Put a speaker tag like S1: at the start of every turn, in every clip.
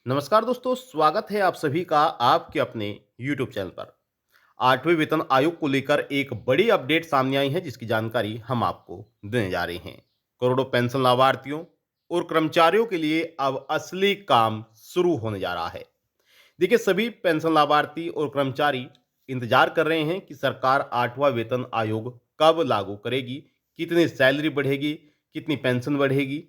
S1: नमस्कार दोस्तों, स्वागत है आप सभी का आपके अपने YouTube चैनल पर। 8वें वेतन आयोग को लेकर एक बड़ी अपडेट सामने आई है जिसकी जानकारी हम आपको देने जा रहे हैं। करोड़ों पेंशन लाभार्थियों और कर्मचारियों के लिए अब असली काम शुरू होने जा रहा है। देखिए, सभी पेंशन लाभार्थी और कर्मचारी इंतजार कर रहे हैं कि सरकार 8वां वेतन आयोग कब लागू करेगी, कितनी सैलरी बढ़ेगी, कितनी पेंशन बढ़ेगी।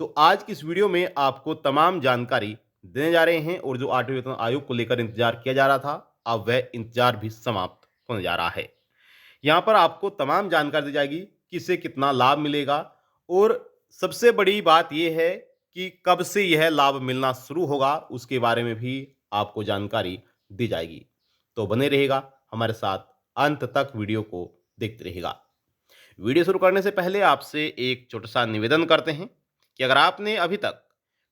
S1: तो आज की इस वीडियो में आपको तमाम जानकारी देने जा रहे हैं और जो 8वें वेतन आयोग को लेकर इंतजार किया जा रहा था, अब वह इंतजार भी समाप्त होने जा रहा है। यहाँ पर आपको तमाम जानकारी दी जाएगी, किसे कितना लाभ मिलेगा और सबसे बड़ी बात यह है कि कब से यह लाभ मिलना शुरू होगा, उसके बारे में भी आपको जानकारी दी जाएगी। तो बने रहेगा हमारे साथ, अंत तक वीडियो को देखते रहेगा। वीडियो शुरू करने से पहले आपसे एक छोटा-सा निवेदन करते हैं कि अगर आपने अभी तक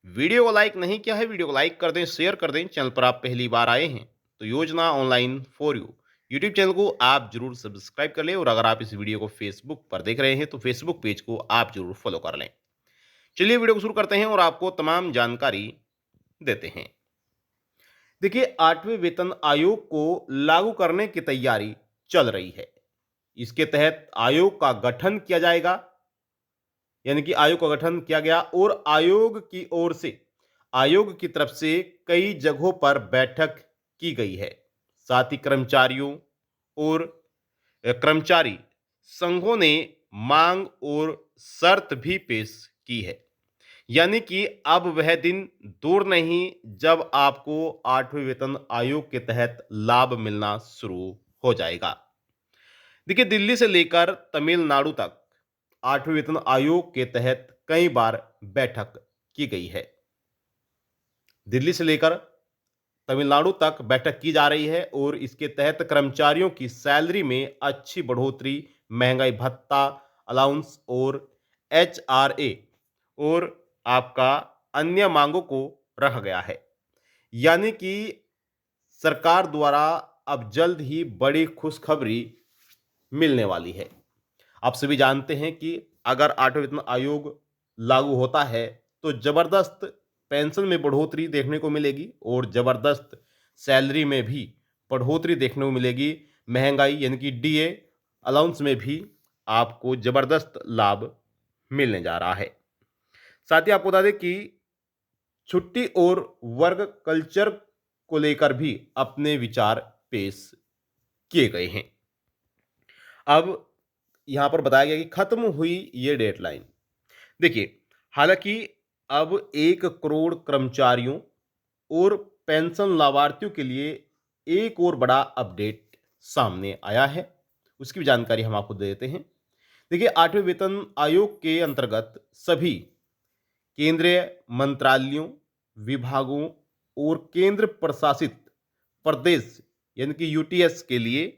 S1: वीडियो को लाइक नहीं किया है, वीडियो को लाइक कर दें, शेयर कर दें। चैनल पर आप पहली बार आए हैं, तो योजना online for you YouTube channel को आप ज़रूर सब्सक्राइब कर लें और अगर आप इस वीडियो को फेसबुक पर देख रहे हैं, तो फेसबुक पेज को आप ज़रूर फॉलो कर लें। चलिए वीडियो को शुरू करते हैं और आपको तमाम जानकारी देते हैं। देखिए, 8वें वेतन आयोग को लागू करने की तैयारी चल रही है। इसके तहत आयोग का गठन किया जाएगा, यानी कि आयोग का गठन किया गया और आयोग की ओर से, आयोग की तरफ से कई जगहों पर बैठक की गई है। साथ ही कर्मचारियों और कर्मचारी संघों ने मांग और शर्त भी पेश की है। यानी कि अब वह दिन दूर नहीं जब आपको 8वें वेतन आयोग के तहत लाभ मिलना शुरू हो जाएगा। देखिए, दिल्ली से लेकर तमिलनाडु तक 8वें वेतन आयोग के तहत कई बार बैठक की गई है। दिल्ली से लेकर तमिलनाडु तक बैठक की जा रही है और इसके तहत कर्मचारियों की सैलरी में अच्छी बढ़ोतरी, महंगाई भत्ता, अलाउंस और एचआरए और आपका अन्य मांगों को रखा गया है। यानी कि सरकार द्वारा अब जल्द ही बड़ी खुशखबरी मिलने वाली है। आप सभी जानते हैं कि अगर 8वें वेतन आयोग लागू होता है, तो ज़बरदस्त पेंशन में बढ़ोतरी देखने को मिलेगी और ज़बरदस्त सैलरी में भी बढ़ोतरी देखने को मिलेगी। महंगाई यानी कि डीए अलाउंस में भी आपको ज़बरदस्त लाभ मिलने जा रहा है। साथ ही आपको बता दें कि छुट्टी और वर्क कल्चर को लेकर भी अपने विचार पेश किए गए हैं। अब यहाँ पर बताया गया कि खत्म हुई ये डेडलाइन। देखिए, हालांकि अब 1 करोड़ कर्मचारियों और पेंशन लाभार्थियों के लिए एक और बड़ा अपडेट सामने आया है। उसकी भी जानकारी हम आपको दे देते हैं। देखिए, 8वें वेतन आयोग के अंतर्गत सभी केंद्रीय मंत्रालयों, विभागों और केंद्र प्रशासित प्रदेश यानी कि यूटीएस के लिए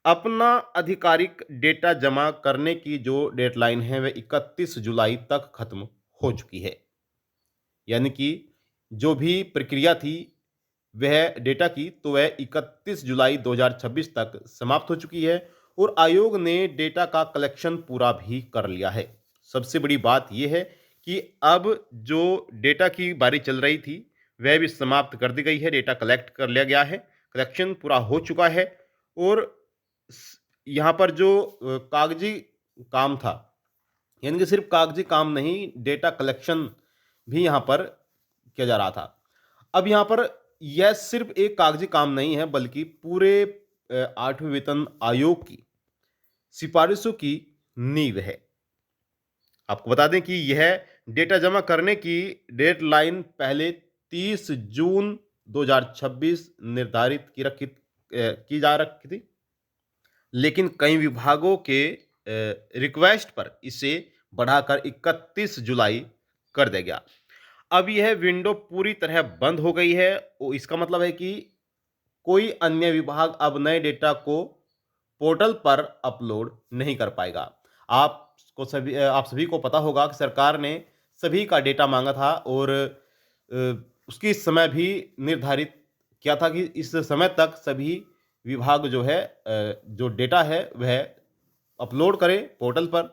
S1: अपना आधिकारिक डेटा जमा करने की जो डेडलाइन है वह 31 जुलाई तक खत्म हो चुकी है। यानी कि जो भी प्रक्रिया थी वह डेटा की, तो वह 31 जुलाई 2026 तक समाप्त हो चुकी है और आयोग ने डेटा का कलेक्शन पूरा भी कर लिया है। सबसे बड़ी बात यह है कि अब जो डेटा की बारी चल रही थी वह भी समाप्त कर दी गई है। डेटा कलेक्ट कर लिया गया है, कलेक्शन पूरा हो चुका है और यहाँ पर जो कागजी काम था, यानी कि सिर्फ कागजी काम नहीं, डेटा कलेक्शन भी यहाँ पर किया जा रहा था। अब यहाँ पर यह सिर्फ एक कागजी काम नहीं है, बल्कि पूरे 8वें वेतन आयोग की सिफारिशों की नींव है। आपको बता दें कि यह डेटा जमा करने की डेडलाइन पहले 30 जून 2026 निर्धारित की जा रखी थी, लेकिन कई विभागों के रिक्वेस्ट पर इसे बढ़ाकर 31 जुलाई कर दिया गया। अब यह विंडो पूरी तरह बंद हो गई है। इसका मतलब है कि कोई अन्य विभाग अब नए डेटा को पोर्टल पर अपलोड नहीं कर पाएगा। आप सभी को पता होगा कि सरकार ने सभी का डेटा मांगा था और उसकी समय भी निर्धारित किया था कि इस समय तक सभी विभाग जो है जो डेटा है वह अपलोड करें पोर्टल पर।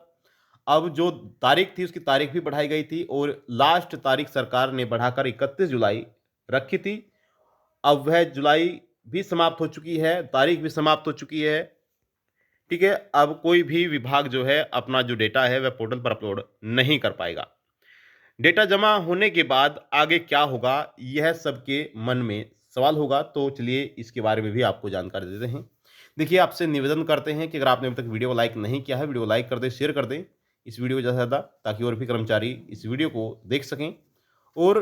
S1: अब जो तारीख थी उसकी तारीख भी बढ़ाई गई थी और लास्ट तारीख सरकार ने बढ़ाकर 31 जुलाई रखी थी, अब वह जुलाई भी समाप्त हो चुकी है, तारीख भी समाप्त हो चुकी है। ठीक है, अब कोई भी विभाग जो है अपना जो डेटा है वह पोर्टल पर अपलोड नहीं कर पाएगा। डेटा जमा होने के बाद आगे क्या होगा, यह सबके मन में सवाल होगा। तो चलिए इसके बारे में भी आपको जानकारी देते हैं। देखिए, आपसे निवेदन करते हैं कि अगर आपने अभी तक वीडियो को लाइक नहीं किया है, वीडियो को लाइक कर दें, शेयर कर दें इस वीडियो को ज़्यादा से ज़्यादा, ताकि और भी कर्मचारी इस वीडियो को देख सकें। और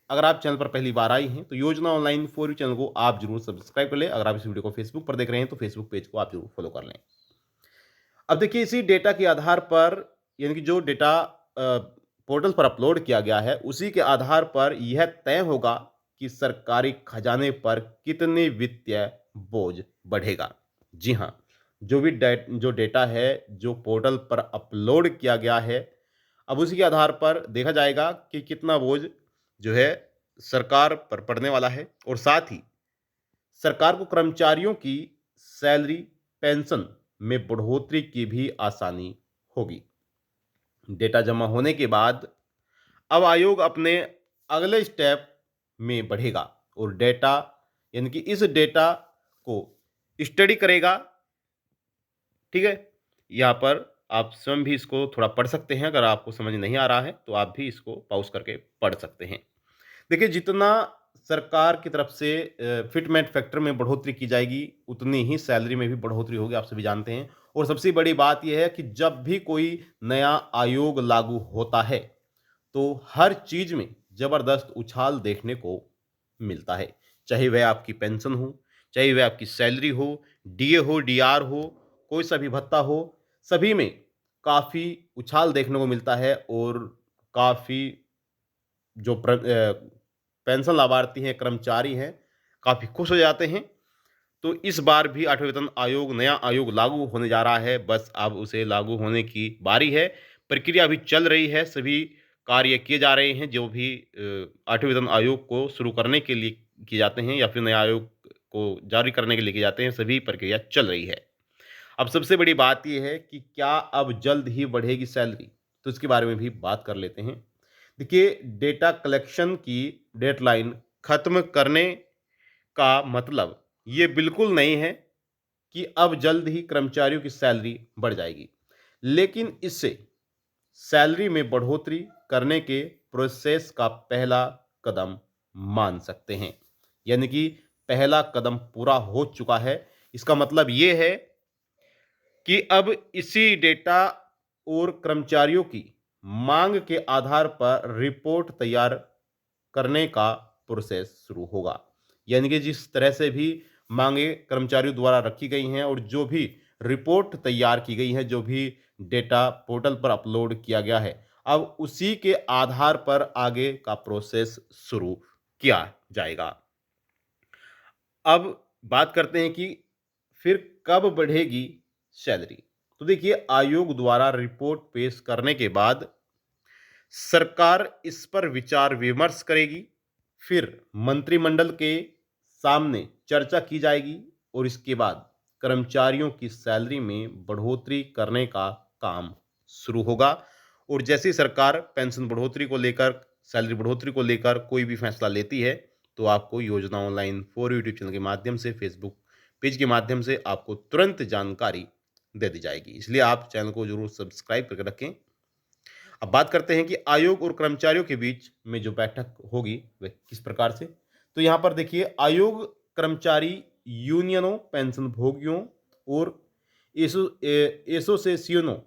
S1: अगर आप चैनल पर पहली बार आई हैं तो योजना ऑनलाइन फॉर यू चैनल को आप जरूर सब्सक्राइब कर लें। अगर आप इस वीडियो को फेसबुक पर देख रहे हैं तो फेसबुक पेज को आप जरूर फॉलो कर लें। अब देखिए, इसी डेटा के आधार पर, यानी कि जो डेटा पोर्टल पर अपलोड किया गया है, उसी के आधार पर यह तय होगा कि सरकारी खजाने पर कितने वित्तीय बोझ बढ़ेगा। जी हाँ, जो डेटा है जो पोर्टल पर अपलोड किया गया है, अब उसी के आधार पर देखा जाएगा कि कितना बोझ जो है सरकार पर पड़ने वाला है। और साथ ही सरकार को कर्मचारियों की सैलरी, पेंशन में बढ़ोतरी की भी आसानी होगी। डेटा जमा होने के बाद अब आयोग अपने अगले स्टेप में बढ़ेगा और डेटा, यानी कि इस डेटा को स्टडी करेगा। ठीक है, यहाँ पर आप स्वयं भी इसको थोड़ा पढ़ सकते हैं। अगर आपको समझ नहीं आ रहा है तो आप भी इसको पॉज करके पढ़ सकते हैं। देखिए, जितना सरकार की तरफ से फिटमेंट फैक्टर में बढ़ोतरी की जाएगी, उतनी ही सैलरी में भी बढ़ोतरी होगी, आप सभी जानते हैं। और सबसे बड़ी बात यह है कि जब भी कोई नया आयोग लागू होता है तो हर चीज में जबरदस्त उछाल देखने को मिलता है। चाहे वह आपकी पेंशन हो, चाहे वह आपकी सैलरी हो, डीए हो, डीआर हो, कोई सा भी भत्ता हो, सभी में काफी उछाल देखने को मिलता है। और काफी जो पेंशन लाभार्थी हैं, कर्मचारी हैं, काफ़ी खुश हो जाते हैं। तो इस बार भी आठवें वेतन आयोग, नया आयोग लागू होने जा रहा है। बस अब उसे लागू होने की बारी है। प्रक्रिया अभी चल रही है, सभी कार्य किए जा रहे हैं जो भी आठवें वेतन आयोग को शुरू करने के लिए किए जाते हैं या फिर नया आयोग को जारी करने के लिए किए जाते हैं, सभी प्रक्रिया चल रही है। अब सबसे बड़ी बात यह है कि क्या अब जल्द ही बढ़ेगी सैलरी, तो इसके बारे में भी बात कर लेते हैं। देखिए, डेटा कलेक्शन की डेडलाइन खत्म करने का मतलब ये बिल्कुल नहीं है कि अब जल्द ही कर्मचारियों की सैलरी बढ़ जाएगी, लेकिन इससे सैलरी में बढ़ोतरी करने के प्रोसेस का पहला कदम मान सकते हैं। यानी कि पहला कदम पूरा हो चुका है। इसका मतलब ये है कि अब इसी डेटा और कर्मचारियों की मांग के आधार पर रिपोर्ट तैयार करने का प्रोसेस शुरू होगा। यानी कि जिस तरह से भी मांगे कर्मचारियों द्वारा रखी गई हैं और जो भी रिपोर्ट तैयार की गई है, जो भी डेटा पोर्टल पर अपलोड किया गया है, अब उसी के आधार पर आगे का प्रोसेस शुरू किया जाएगा। अब बात करते हैं कि फिर कब बढ़ेगी सैलरी। तो देखिए, आयोग द्वारा रिपोर्ट पेश करने के बाद सरकार इस पर विचार विमर्श करेगी, फिर मंत्रिमंडल के सामने चर्चा की जाएगी और इसके बाद कर्मचारियों की सैलरी में बढ़ोतरी करने का काम शुरू होगा। और जैसे ही सरकार पेंशन बढ़ोतरी को लेकर, सैलरी बढ़ोतरी को लेकर कोई भी फैसला लेती है तो आपको योजना ऑनलाइन फॉर यूट्यूब चैनल के माध्यम से, फेसबुक पेज के माध्यम से आपको तुरंत जानकारी दे दी जाएगी। इसलिए आप चैनल को जरूर सब्सक्राइब करके रखें। अब बात करते हैं कि आयोग और कर्मचारियों के बीच में जो बैठक होगी वह किस प्रकार से। तो यहाँ पर देखिए, आयोग कर्मचारी यूनियनों, पेंशन भोगियों और एसोसिएशनों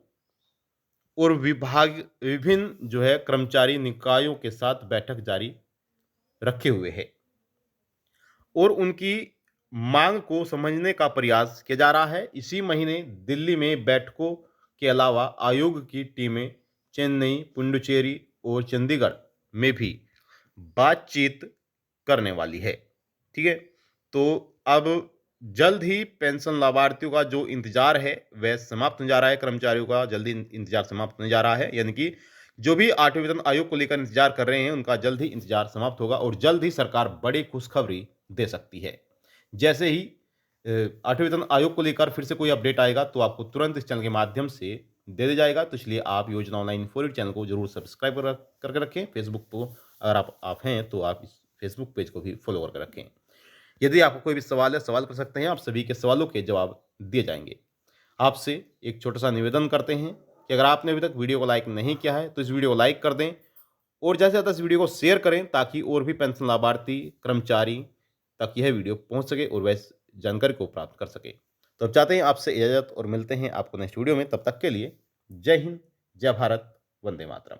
S1: और विभिन्न जो है कर्मचारी निकायों के साथ बैठक जारी रखे हुए है और उनकी मांग को समझने का प्रयास किया जा रहा है। इसी महीने दिल्ली में बैठकों के अलावा आयोग की टीमें चेन्नई, पुडुचेरी और चंडीगढ़ में भी बातचीत करने वाली है। ठीक है, तो अब जल्द ही पेंशन लाभार्थियों का जो इंतजार है वह समाप्त होने जा रहा है। कर्मचारियों का जल्दी इंतजार समाप्त होने जा रहा है। यानी कि जो भी आठवें वेतन आयोग को लेकर इंतजार कर रहे हैं उनका जल्द ही इंतजार समाप्त होगा और जल्द ही सरकार बड़ी खुशखबरी दे सकती है। जैसे ही आठवें वेतन आयोग को लेकर फिर से कोई अपडेट आएगा तो आपको तुरंत इस चैनल के माध्यम से दे दिया जाएगा। तो इसलिए आप योजना ऑनलाइन फॉर चैनल को जरूर सब्सक्राइब करके रखें। फेसबुक पर अगर आप हैं तो आप इस फेसबुक पेज को भी फॉलो करके रखें। यदि आपको कोई भी सवाल है, सवाल कर सकते हैं, आप सभी के सवालों के जवाब दिए जाएंगे। आपसे एक छोटा-सा निवेदन करते हैं कि अगर आपने अभी तक वीडियो को लाइक नहीं किया है, तो इस वीडियो को लाइक कर दें और ज़्यादा से ज़्यादा इस वीडियो को शेयर करें ताकि और भी पेंशन लाभार्थी, कर्मचारी तक यह वीडियो पहुँच सके और वह इस जानकारी को प्राप्त कर सके। तो अब चाहते हैं आपसे इजाज़त और मिलते हैं आपको नेक्स्ट वीडियो में। तब तक के लिए जय हिंद, जय भारत, वंदे मातरम।